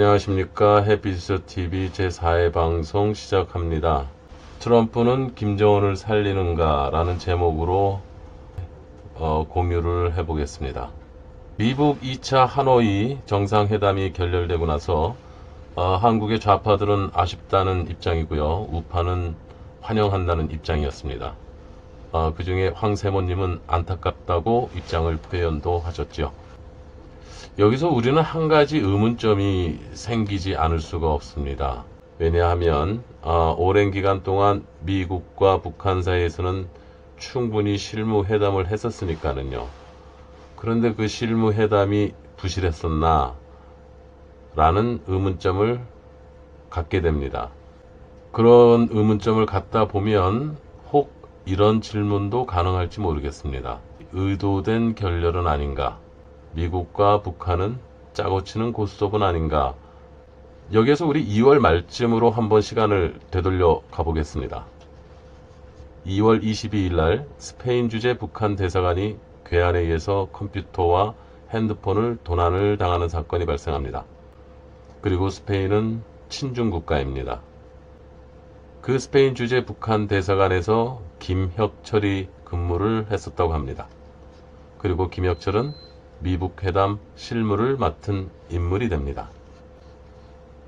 안녕하십니까. 해피니스TV 제4회 방송 시작합니다. 트럼프는 김정은을 살리는가 라는 제목으로 공유를 해보겠습니다. 미국 2차 하노이 정상회담이 결렬되고 나서 한국의 좌파들은 아쉽다는 입장이고요, 우파는 환영한다는 입장이었습니다. 그 중에 황세모님은 안타깝다고 입장을 표현도 하셨죠. 여기서 우리는 한 가지 의문점이 생기지 않을 수가 없습니다. 왜냐하면 오랜 기간 동안 미국과 북한 사이에서는 충분히 실무회담을 했었으니까는요. 그런데 그 실무회담이 부실했었나 라는 의문점을 갖게 됩니다. 그런 의문점을 갖다 보면 혹 이런 질문도 가능할지 모르겠습니다. 의도된 결렬은 아닌가? 미국과 북한은 짜고 치는 고스톱은 아닌가? 여기에서 우리 2월 말쯤으로 한번 시간을 되돌려 가보겠습니다. 2월 22일 날 스페인 주재 북한 대사관이 괴한에 의해서 컴퓨터와 핸드폰을 도난을 당하는 사건이 발생합니다. 그리고 스페인은 친중 국가입니다. 그 스페인 주재 북한 대사관에서 김혁철이 근무를 했었다고 합니다. 그리고 김혁철은 미북 회담 실무를 맡은 인물이 됩니다.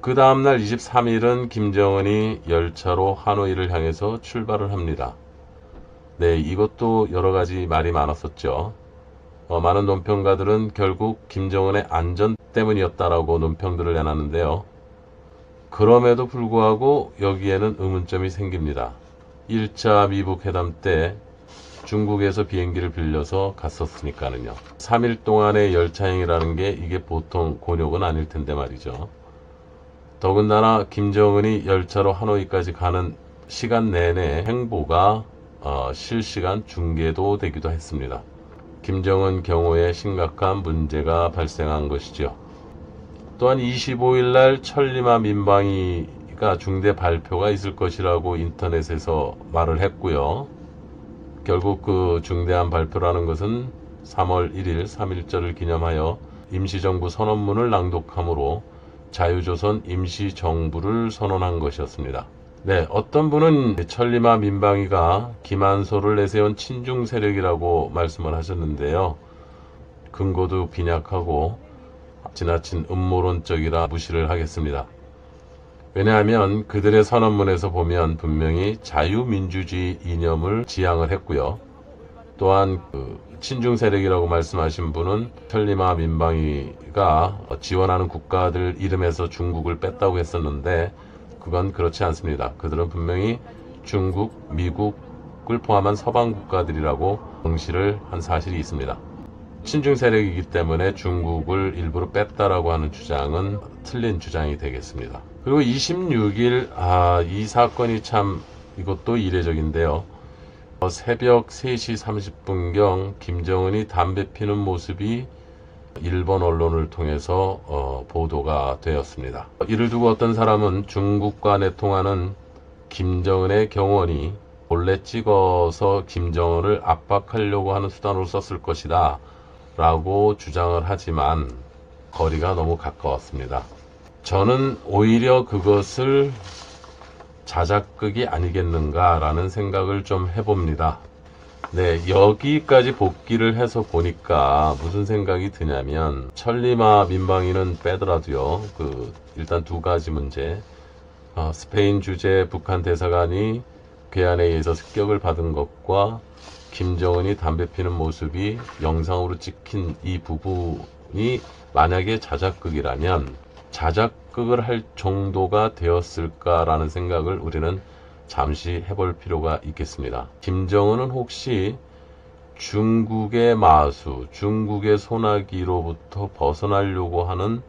그 다음날 23일은 김정은이 열차로 하노이를 향해서 출발을 합니다. 네, 이것도 여러가지 말이 많았었죠. 많은 논평가들은 결국 김정은의 안전 때문이었다라고 논평들을 내놨는데요. 그럼에도 불구하고 여기에는 의문점이 생깁니다. 1차 미북 회담 때 중국에서 비행기를 빌려서 갔었으니까는요. 3일 동안의 열차행이라는 게 이게 보통 곤욕은 아닐 텐데 말이죠. 더군다나 김정은이 열차로 하노이까지 가는 시간 내내 행보가 실시간 중계도 되기도 했습니다. 김정은 경호에 심각한 문제가 발생한 것이죠. 또한 25일 날 천리마 민방위가 중대 발표가 있을 것이라고 인터넷에서 말을 했고요. 결국 그 중대한 발표라는 것은 3월 1일 3.1절을 기념하여 임시정부 선언문을 낭독함으로 자유조선 임시정부를 선언한 것이었습니다. 네, 어떤 분은 천리마 민방위가 김한소를 내세운 친중 세력이라고 말씀을 하셨는데요. 근거도 빈약하고 지나친 음모론적이라 무시를 하겠습니다. 왜냐하면 그들의 선언문에서 보면 분명히 자유민주주의 이념을 지향을 했고요. 또한 친중 세력이라고 말씀하신 분은 천리마 민방위가 지원하는 국가들 이름에서 중국을 뺐다고 했었는데 그건 그렇지 않습니다. 그들은 분명히 중국, 미국을 포함한 서방 국가들이라고 명시를 한 사실이 있습니다. 친중 세력이기 때문에 중국을 일부러 뺐다라고 하는 주장은 틀린 주장이 되겠습니다. 그리고 26일 이 사건이 참 이것도 이례적인데요. 새벽 3시 30분경 김정은이 담배 피는 모습이 일본 언론을 통해서 보도가 되었습니다. 이를 두고 어떤 사람은 중국과 내통하는 김정은의 경호원이 몰래 찍어서 김정은을 압박하려고 하는 수단으로 썼을 것이다 라고 주장을 하지만 거리가 너무 가까웠습니다. 저는 오히려 그것을 자작극이 아니겠는가 라는 생각을 좀 해봅니다. 네, 여기까지 복귀를 해서 보니까 무슨 생각이 드냐면 천리마 민방위는 빼더라도요, 일단 두 가지 문제. 스페인 주재 북한 대사관이 괴한에 의해서 습격을 받은 것과 김정은이 담배 피는 모습이 영상으로 찍힌 이 부분이 만약에 자작극이라면 자작극을 할 정도가 되었을까라는 생각을 우리는 잠시 해볼 필요가 있겠습니다. 김정은은 혹시 중국의 마수, 중국의 소나기로부터 벗어나려고 하는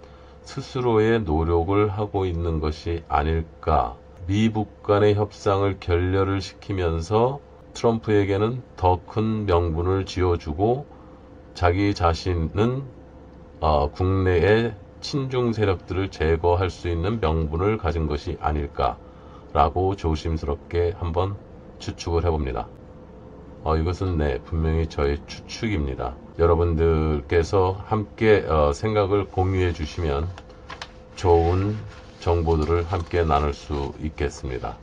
스스로의 노력을 하고 있는 것이 아닐까? 미북 간의 협상을 결렬을 시키면서 트럼프에게는 더 큰 명분을 쥐어주고 자기 자신은 국내의 친중 세력들을 제거할 수 있는 명분을 가진 것이 아닐까라고 조심스럽게 한번 추측을 해봅니다. 이것은 분명히 저의 추측입니다. 여러분들께서 함께 생각을 공유해 주시면 좋은 정보들을 함께 나눌 수 있겠습니다.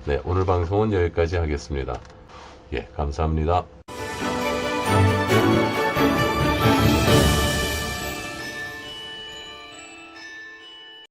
네, 오늘 방송은 여기까지 하겠습니다. 예, 감사합니다.